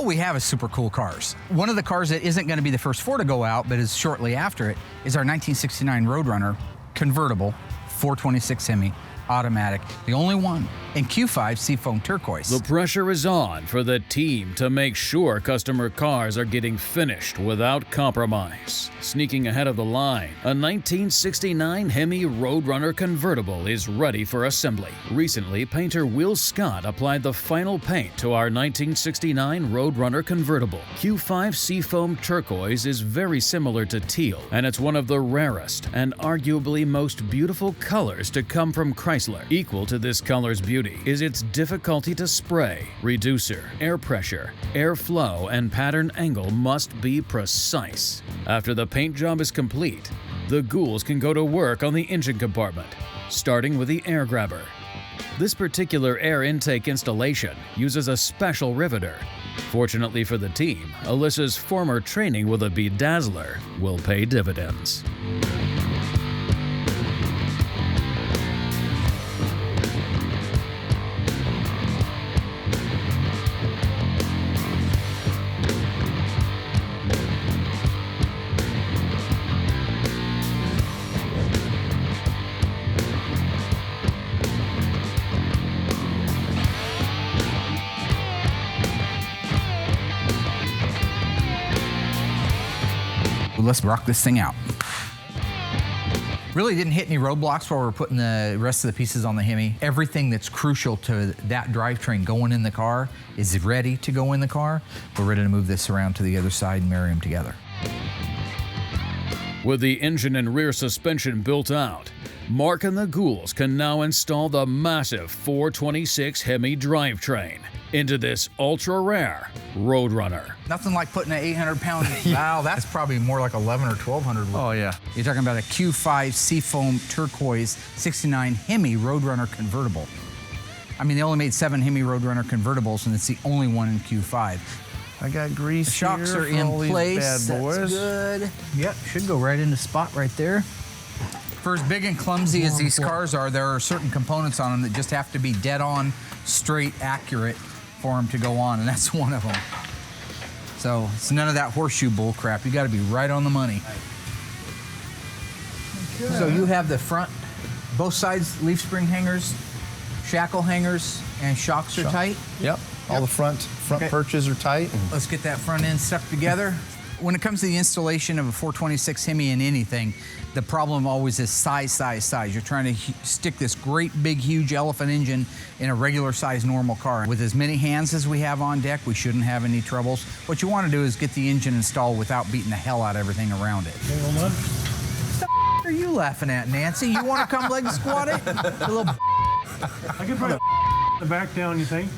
all we have is super cool cars. One of the cars that isn't going to be the first 4 to go out, but is shortly after it, is our 1969 Road Runner Convertible 426 Hemi automatic, the only one in Q5 Seafoam turquoise. The pressure is on for the team to make sure customer cars are getting finished without compromise. Sneaking ahead of the line, a 1969 Hemi Road Runner Convertible is ready for assembly. Recently, painter Will Scott applied the final paint to our 1969 Road Runner Convertible. Q5 Seafoam turquoise is very similar to teal, and it's one of the rarest and arguably most beautiful colors to come from Chrysler. Equal to this color's beauty is its difficulty to spray. Reducer, air pressure, airflow, and pattern angle must be precise. After the paint job is complete, the ghouls can go to work on the engine compartment, starting with the air grabber. This particular air intake installation uses a special riveter. Fortunately for the team, Alyssa's former training with a bedazzler will pay dividends. Let's rock this thing out. Really didn't hit any roadblocks while we're putting the rest of the pieces on the Hemi. Everything that's crucial to that drivetrain going in the car is ready to go in the car. We're ready to move this around to the other side and marry them together. With the engine and rear suspension built out, Mark and the ghouls can now install the massive 426 Hemi drivetrain into this ultra-rare Road Runner. Nothing like putting an 800-pound valve. That's probably more like 11 or 1,200. Oh, yeah. You're talking about a Q5 Seafoam turquoise 69 Hemi Road Runner Convertible. I mean, they only made 7 Hemi Road Runner convertibles, and it's the only one in Q5. I got grease. The shocks here are for in all these place. Bad boys. That's good. Yep, should go right in the spot right there. For as big and clumsy as these cars are, there are certain components on them that just have to be dead on, straight, accurate for them to go on, and that's one of them. So it's none of that horseshoe bull crap. You got to be right on the money. Okay. So you have the front, both sides leaf spring hangers, shackle hangers, and shocks are tight? Yep. All the front okay. perches are tight. Let's get that front end stuck together. When it comes to the installation of a 426 Hemi in anything, the problem always is size. You're trying to stick this great, big, huge elephant engine in a regular size normal car. With as many hands as we have on deck, we shouldn't have any troubles. What you want to do is get the engine installed without beating the hell out of everything around it. What the are you laughing at, Nancy? You want to come leg squat it? I could probably the back down, you think?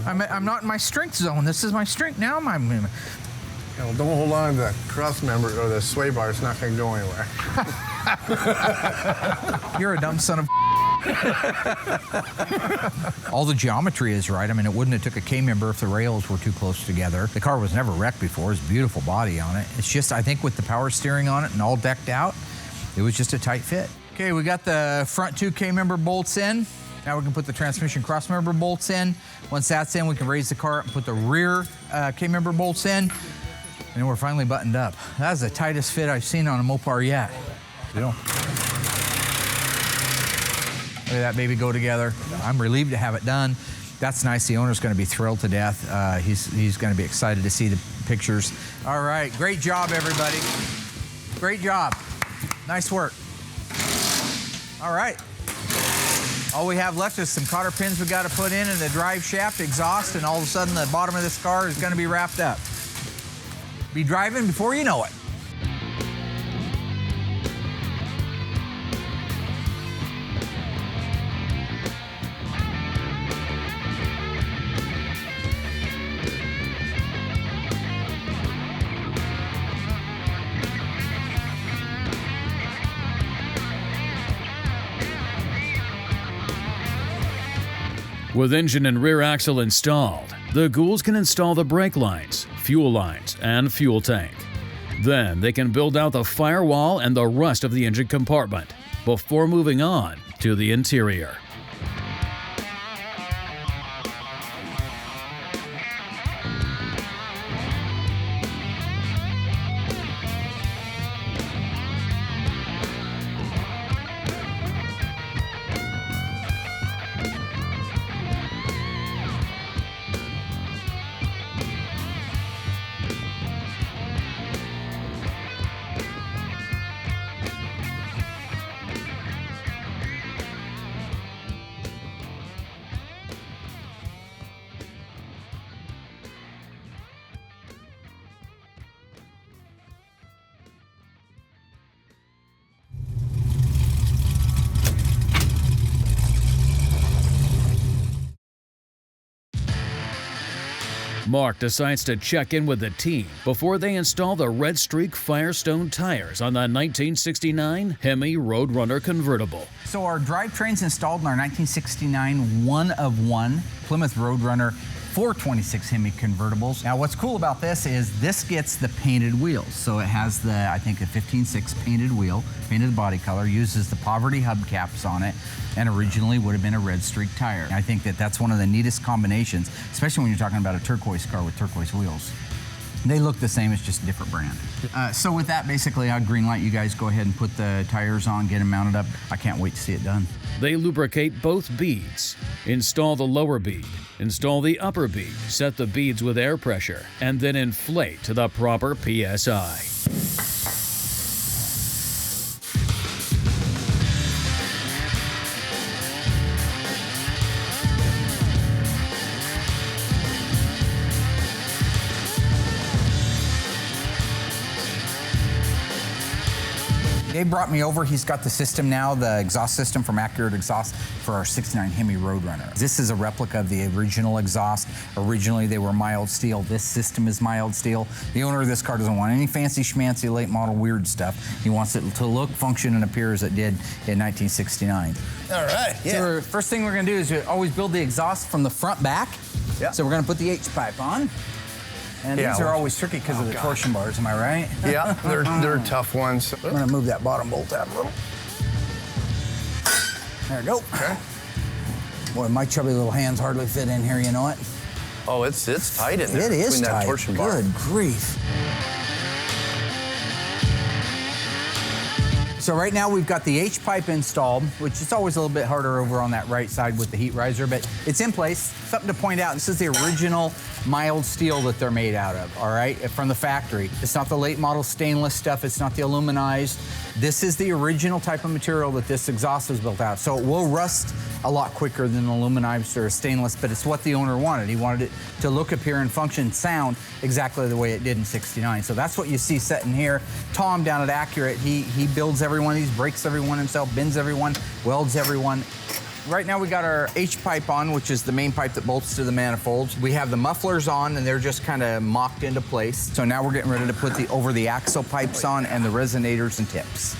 I'm not in my strength zone. This is my strength. Now I'm well, don't hold on to the cross member or the sway bar. It's not going to go anywhere. You're a dumb son of All the geometry is right. I mean, it wouldn't have took a K-member if the rails were too close together. The car was never wrecked before. It's a beautiful body on it. It's just, I think with the power steering on it and all decked out, it was just a tight fit. Okay, we got the front 2 K-member bolts in. Now we can put the transmission cross-member bolts in. Once that's in, we can raise the car up and put the rear K-member bolts in. And we're finally buttoned up. That's the tightest fit I've seen on a Mopar yet. Yeah. Look at that baby go together. I'm relieved to have it done. That's nice. The owner's going to be thrilled to death. He's going to be excited to see the pictures. All right, great job, everybody. Great job. Nice work. All right. All we have left is some cotter pins we got to put in and the drive shaft, exhaust, and all of a sudden the bottom of this car is going to be wrapped up. Be driving before you know it. With engine and rear axle installed, the ghouls can install the brake lines, fuel lines, and fuel tank. Then they can build out the firewall and the rest of the engine compartment before moving on to the interior. Mark decides to check in with the team before they install the Red Streak Firestone tires on the 1969 Hemi Road Runner Convertible. So our drivetrain's installed in our 1969 one-of-one Plymouth Road Runner 426 Hemi convertibles. Now what's cool about this is this gets the painted wheels. So it has the, I think, a 15.6 painted wheel, painted body color, uses the Poverty hubcaps on it, and originally would have been a Red Streak tire. I think that that's one of the neatest combinations, especially when you're talking about a turquoise car with turquoise wheels. They look the same, it's just a different brand. So with that, basically, I'll green light you guys, go ahead and put the tires on, get them mounted up. I can't wait to see it done. They lubricate both beads, install the lower bead, install the upper bead, set the beads with air pressure, and then inflate to the proper PSI. Dave brought me over. He's got the system now, the exhaust system from Accurate Exhaust for our 69 Hemi Road Runner. This is a replica of the original exhaust. Originally, they were mild steel. This system is mild steel. The owner of this car doesn't want any fancy schmancy late model weird stuff. He wants it to look, function, and appear as it did in 1969. All right, yeah. So first thing we're gonna do is always build the exhaust from the front back. Yeah. So we're gonna put the H-pipe on. And Yeah, these are well- always tricky because of the torsion bars, am I right? Yeah, they're tough ones. I'm gonna move that bottom bolt out a little. There we go. Okay. Boy, my chubby little hands hardly fit in here, you know it? Oh, it's tight in there. It is between tight. That torsion bar. Good grief. So right now we've got the H-pipe installed, which is always a little bit harder over on that right side with the heat riser, but it's in place. Something to point out, this is the original mild steel that they're made out of, all right, from the factory. It's not the late model stainless stuff, it's not the aluminized. This is the original type of material that this exhaust is built out. So it will rust a lot quicker than aluminized or stainless, but it's what the owner wanted. He wanted it to look, appear, and function, sound exactly the way it did in '69. So that's what you see sitting here. Tom down at Accurate, he builds every one of these, breaks every one himself, bends every one, welds every one. Right now we got our H-pipe on, which is the main pipe that bolts to the manifolds. We have the mufflers on and they're just kind of mocked into place. So now we're getting ready to put the over the axle pipes on and the resonators and tips.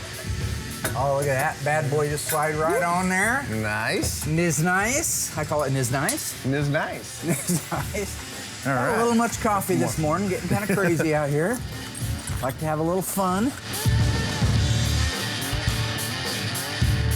Oh, look at that bad boy just slide right on there. Nice. Niz nice. I call it niz nice. It's nice. Niz nice. All right. A little much coffee this morning, getting kind of crazy out here. Like to have a little fun.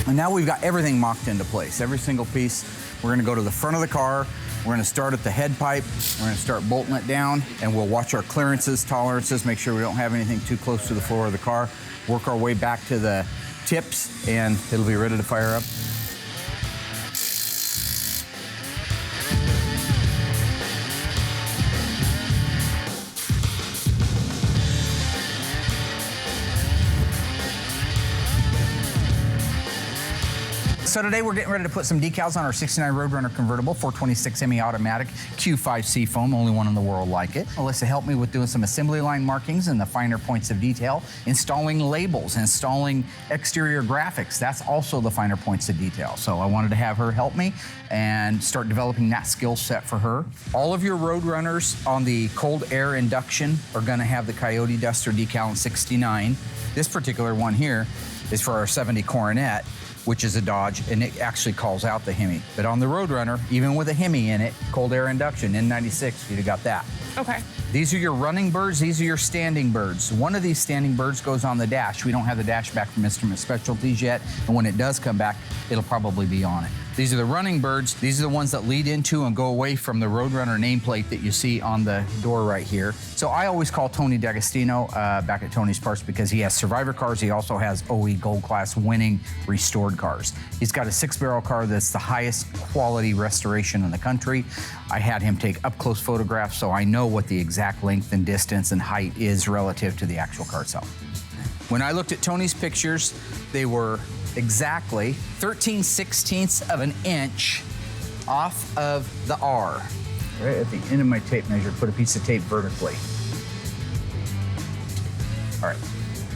And now we've got everything mocked into place, every single piece. We're gonna go to the front of the car, we're gonna start at the head pipe, we're gonna start bolting it down, and we'll watch our clearances, tolerances, make sure we don't have anything too close to the floor of the car, work our way back to the tips, and it'll be ready to fire up. So today we're getting ready to put some decals on our 69 Road Runner Convertible 426 Hemi Automatic Q5 Seafoam, only one in the world like it. Alyssa helped me with doing some assembly line markings and the finer points of detail, installing labels, installing exterior graphics. That's also the finer points of detail. So I wanted to have her help me and start developing that skill set for her. All of your Road Runners on the cold air induction are gonna have the Coyote Duster decal in 69. This particular one here is for our 70 Coronet, which is a Dodge, and it actually calls out the Hemi. But on the Road Runner, even with a Hemi in it, cold air induction, N96, you'd have got that. Okay. These are your running birds, these are your standing birds. One of these standing birds goes on the dash. We don't have the dash back from Instrument Specialties yet, and when it does come back, it'll probably be on it. These are the running birds. These are the ones that lead into and go away from the Road Runner nameplate that you see on the door right here. So I always call Tony D'Agostino back at Tony's Parts because he has Survivor cars. He also has OE Gold Class winning restored cars. He's got a 6-barrel car that's the highest quality restoration in the country. I had him take up-close photographs so I know what the exact length and distance and height is relative to the actual car itself. When I looked at Tony's pictures, they were exactly 13/16 of an inch off of the R. Right at the end of my tape measure, put a piece of tape vertically. All right,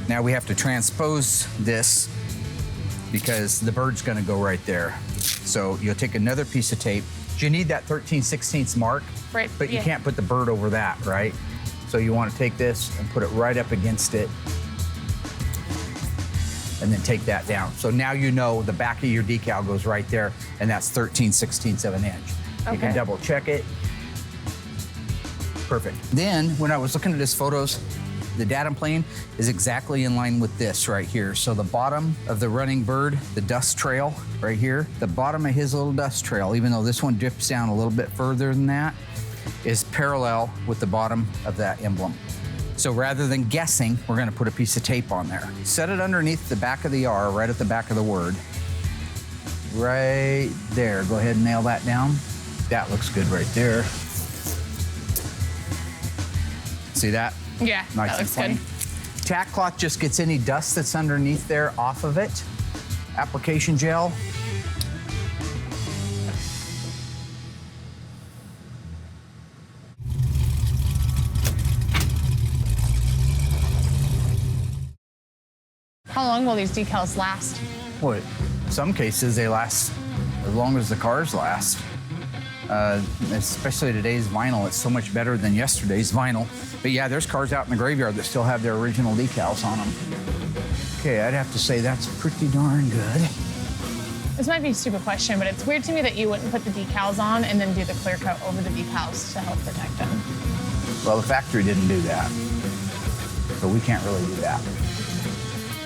now we have to transpose this because the bird's gonna go right there. So you'll take another piece of tape, You need that 13/16 mark, Right, but you yeah. can't put the bird over that, right? So you want to take this and put it right up against it, and then take that down. So now you know the back of your decal goes right there, and that's 13/16 of an inch. You can Okay. double check it. Perfect. Then, when I was looking at his photos, the datum plane is exactly in line with this right here. So the bottom of the running bird, the dust trail right here, the bottom of his little dust trail, even though this one dips down a little bit further than that, is parallel with the bottom of that emblem. So rather than guessing, we're gonna put a piece of tape on there. Set it underneath the back of the R, right at the back of the word. Right there, go ahead and nail that down. That looks good right there. See that? Yeah, Nice that and looks plain. good. Tack cloth just gets any dust that's underneath there off of it. Application gel. How long will these decals last? Well, in some cases they last as long as the cars last. Especially today's vinyl, it's so much better than yesterday's vinyl. But yeah, there's cars out in the graveyard that still have their original decals on them. Okay, I'd have to say that's pretty darn good. This might be a stupid question, but it's weird to me that you wouldn't put the decals on and then do the clear coat over the decals to help protect them. Well, the factory didn't do that, so we can't really do that.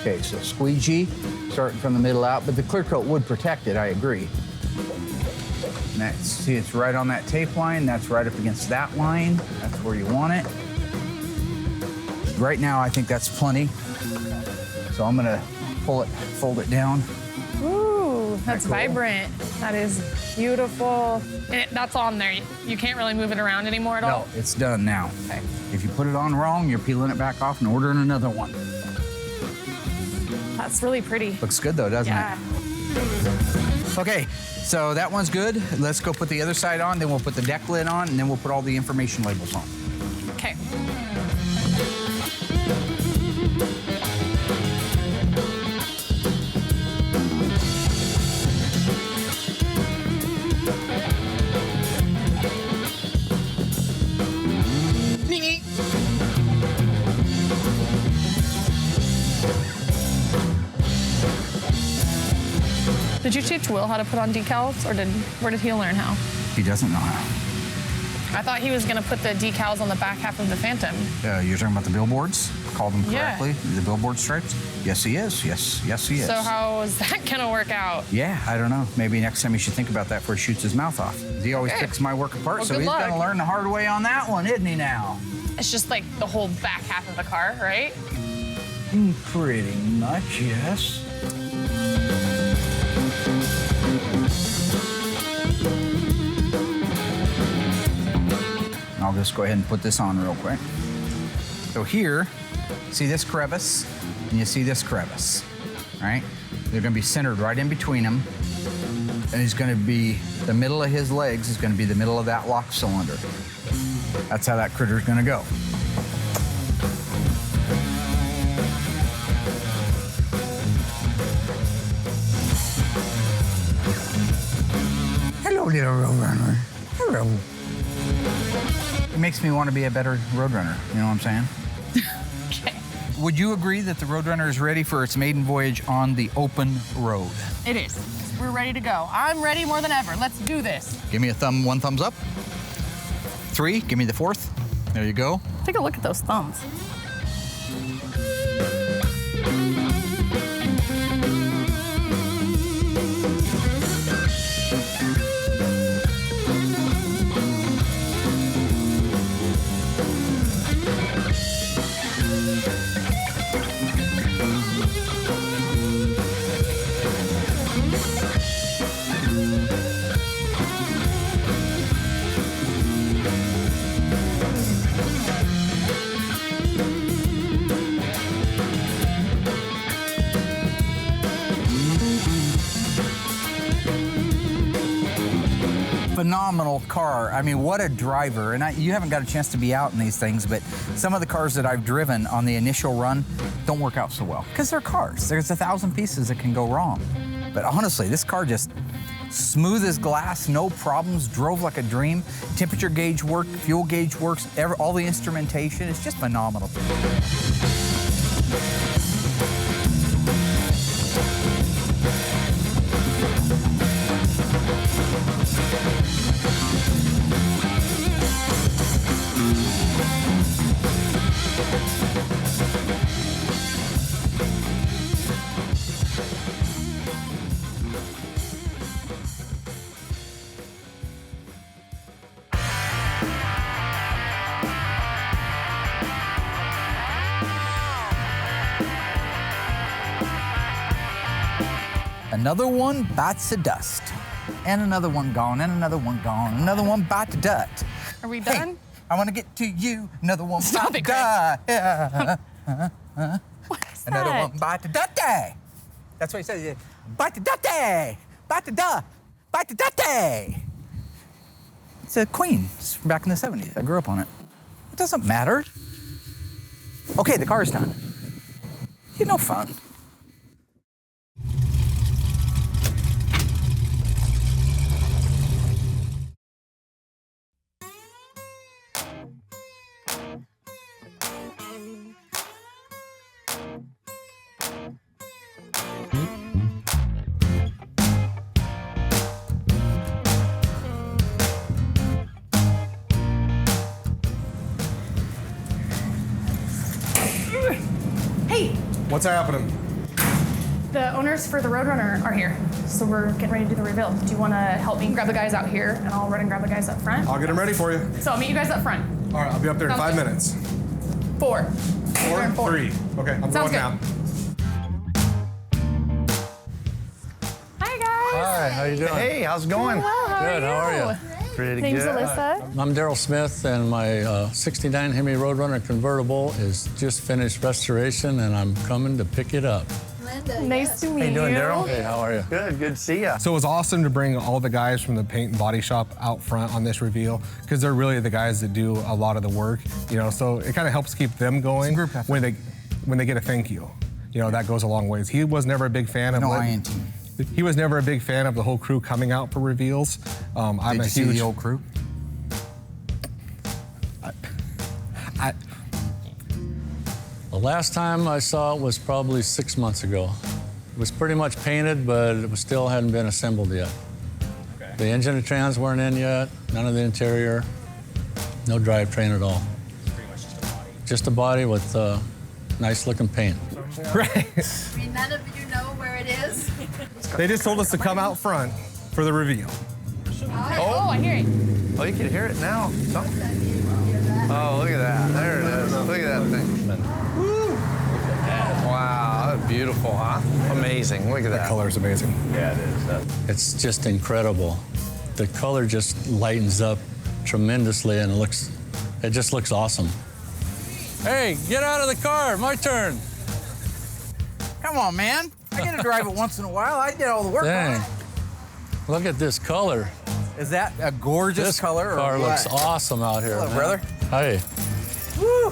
Okay, so squeegee, starting from the middle out, but the clear coat would protect it, I agree. And that's, see, it's right on that tape line. That's right up against that line. That's where you want it. Right now, I think that's plenty. So I'm gonna pull it, fold it down. Ooh, that's cool? vibrant. That is beautiful. And that's on there. You can't really move it around anymore at No, all? it's done now. Okay. If you put it on wrong, you're peeling it back off and ordering another one. That's really pretty. Looks good though, doesn't Yeah. it? Okay, so that one's good. Let's go put the other side on, then we'll put the deck lid on, and then we'll put all the information labels on. Okay. Did you teach Will how to put on decals, or where did he learn how? He doesn't know how. I thought he was gonna put the decals on the back half of the Phantom. You're talking about the billboards? Called them Yeah. correctly? The billboard stripes? Yes, he is. Yes, he is. So how is that gonna work out? Yeah, I don't know. Maybe next time he should think about that before he shoots his mouth off. He always Okay. picks my work apart, Well, so good he's luck. gonna learn the hard way on that one, isn't he now? It's just like the whole back half of the car, right? Pretty much, yes. I'll just go ahead and put this on real quick. So here, see this crevice, and you see this crevice, right? They're gonna be centered right in between them, and he's gonna be, the middle of his legs is gonna be the middle of that lock cylinder. That's how that critter's gonna go. Hello, little road runner. Hello. It makes me want to be a better road runner. You know what I'm saying? Okay. Would you agree that the Road Runner is ready for its maiden voyage on the open road? It is. We're ready to go. I'm ready more than ever. Let's do this. Give me a one thumbs up. 3, give me the 4th. There you go. Take a look at those thumbs. Phenomenal car. I mean, what a driver. And you haven't got a chance to be out in these things, but some of the cars that I've driven on the initial run don't work out so well because they're cars. There's 1,000 pieces that can go wrong. But honestly, this car just, Smooth as glass, no problems, drove like a dream. Temperature gauge worked, fuel gauge works, all the instrumentation. It's just phenomenal. Another one bites the dust. And another one gone, and another one gone. Another one bite the dust. Are we done? Hey, I want to get to you. Another one Stop bite it, the dust. Yeah. What is Another that? one bite the dust. That's what he says. Bite the dust. Bite the dust. Bite the dust. It's a Queen. It's from back in the 70s. I grew up on it. It doesn't matter. Okay, the car's done. You're no fun. Hey, What's happening? the owners for the Road Runner are here, so we're getting ready to do the reveal. Do you want to help me grab the guys out here, and I'll run and grab the guys up front? I'll get them ready for you. So I'll meet you guys up front. All right, I'll be up there in Sounds 5 good. minutes. 4. 4, 3. Okay, I'm Sounds going good. now. Hi guys. Hi, how you doing? Hey, how's it going? Well, how Good, how are you? you? Pretty Name's good. Alyssa. I'm Daryl Smith, and my 69 Hemi Road Runner Convertible is just finished restoration, and I'm coming to pick it up. Nice to meet How you doing, Daryl? Hey, how are you? Good to see ya. So it was awesome to bring all the guys from the paint and body shop out front on this reveal, because they're really the guys that do a lot of the work, you know, so it kind of helps keep them going group effort. when they get a thank you. You know, that goes a long ways. He was never a big fan of He was never a big fan of the whole crew coming out for reveals. I'm Did a you see huge the old crew? The last time I saw it was probably 6 months ago. It was pretty much painted, but it still hadn't been assembled yet. Okay. The engine and trans weren't in yet, none of the interior, no drivetrain at all. Pretty much just a body. Just a body with nice looking paint. Right. I mean, none of you know where it is. They just told us to come out front for the reveal. Oh, I hear it. Oh, you can hear it now. Oh, look at that. There it is. Look at that thing. Woo. Wow, that's beautiful, huh? Amazing. Look at that. The color's amazing. Yeah, it is. It's just incredible. The color just lightens up tremendously, and it just looks awesome. Hey, get out of the car, my turn. Come on, man. I get to drive it once in a while. I did all the work on Dang. it. Look at this color. Is that a gorgeous This color? car or looks what? awesome out here, Hello, man. brother. Hey, Woo.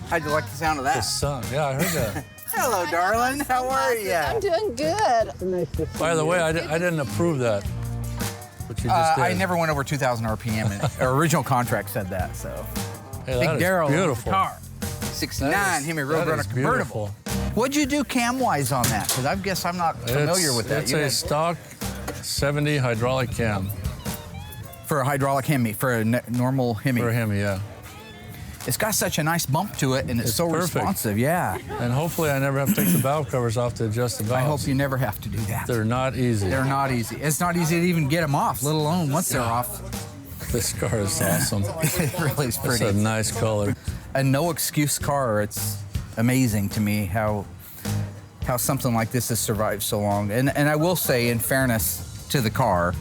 How'd you like the sound of the that? sun. Yeah, I heard that. Hello, darling. How are you? I'm doing good. By the way, I didn't approve that, but you just did. I never went over 2,000 RPM, and our original contract said that. So, Hey, Big that is Daryl beautiful. car, 69 Hemi Road Runner Convertible. What'd you do cam-wise on that? Because I guess I'm not familiar with that. It's You a guys- stock 70 hydraulic cam for a hydraulic Hemi, for a normal Hemi. for him, yeah. It's got such a nice bump to it, and it's so perfect. responsive. Yeah. And hopefully I never have to take the valve covers off to adjust the I valves. hope you never have to do that. They're not easy. They're not easy. It's not easy to even get them off, let alone once they're off. This car is awesome. It really is It's pretty. a nice color. A no excuse car. It's amazing to me how something like this has survived so long. And I will say, in fairness to the car,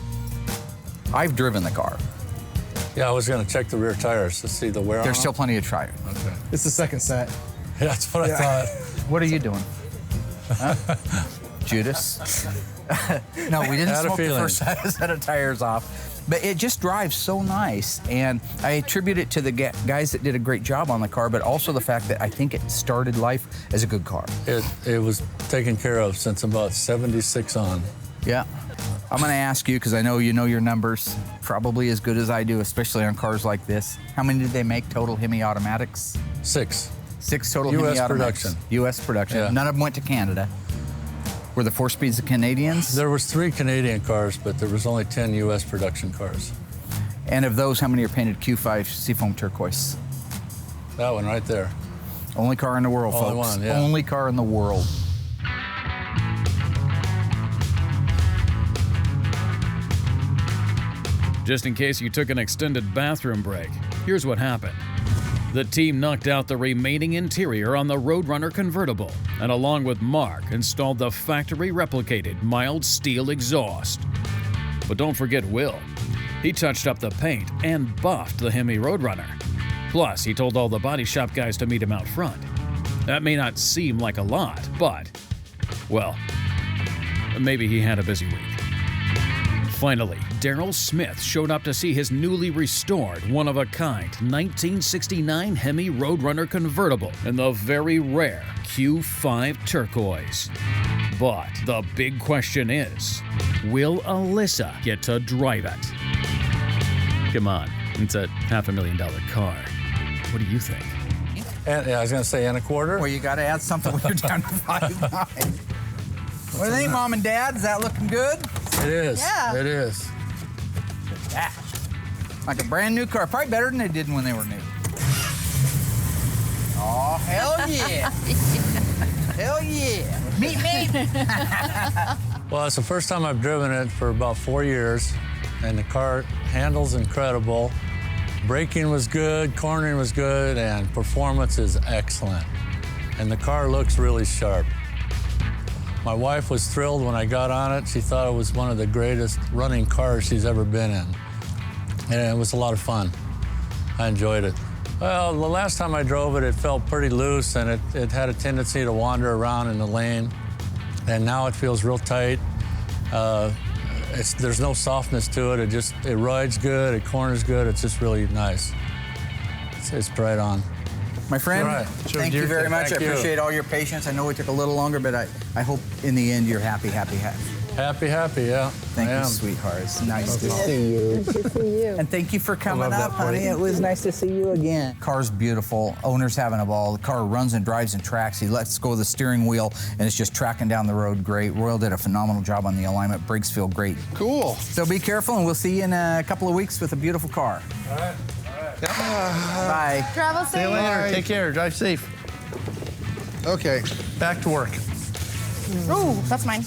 I've driven the car. Yeah, I was going to check the rear tires to see the wear on There's them. still plenty of tire. Okay. It's the second set. Yeah, that's what I thought. What are you doing? Huh? Judas? No, we didn't Had a smoke the feeling. first set of tires off. But it just drives so nice, and I attribute it to the guys that did a great job on the car, but also the fact that I think it started life as a good car. It was taken care of since about 76 on. Yeah. I'm going to ask you, because I know you know your numbers probably as good as I do, especially on cars like this. How many did they make total Hemi automatics? 6. 6 total US Hemi automatics. production. U.S. production. Yeah. None of them went to Canada. Were the 4-speeds the Canadians? There was 3 Canadian cars, but there was only 10 U.S. production cars. And of those, how many are painted Q5 Seafoam turquoise? That one right there. Only car in the world, Only folks. one, yeah. Only car in the world. Just in case you took an extended bathroom break, here's what happened. The team knocked out the remaining interior on the Road Runner Convertible, and along with Mark, installed the factory-replicated mild steel exhaust. But don't forget Will. He touched up the paint and buffed the Hemi Road Runner. Plus, he told all the body shop guys to meet him out front. That may not seem like a lot, but, well, maybe he had a busy week. Finally, Daryl Smith showed up to see his newly restored, one-of-a-kind 1969 Hemi Road Runner Convertible in the very rare Q5 turquoise. But the big question is, will Alyssa get to drive it? Come on, it's a $500,000 car. What do you think? And, yeah, I was going to say, and a quarter. Well, you got to add something when you're down to 5.9. What do you think, Mom and Dad? Is that looking good? It is. Yeah. It is. Yeah. Like a brand new car. Probably better than they did when they were new. Oh, hell yeah. Hell yeah. Meet me. Well, it's the first time I've driven it for about 4 years, and the car handles incredible. Braking was good, cornering was good, and performance is excellent. And the car looks really sharp. My wife was thrilled when I got on it. She thought it was one of the greatest running cars she's ever been in. And it was a lot of fun. I enjoyed it. Well, the last time I drove it, it felt pretty loose, and it had a tendency to wander around in the lane. And now it feels real tight. There's no softness to it. It rides good, it corners good. It's just really nice. It's right on. My friend, All right. thank you very much. I appreciate all your patience. I know we took a little longer, but I hope in the end you're happy, happy, happy. Happy, yeah. Thank I you, am. sweetheart. It's nice to see you. Nice to see you. And thank you for coming love up, that honey. place. It was nice to see you again. Car's beautiful. Owner's having a ball. The car runs and drives and tracks. He lets go of the steering wheel, and it's just tracking down the road great. Royal did a phenomenal job on the alignment. Brakes feel great. Cool. So be careful, and we'll see you in a couple of weeks with a beautiful car. All right. Bye. Travel See you safe. later. Take care. Drive safe. Okay, back to work. Ooh, that's mine.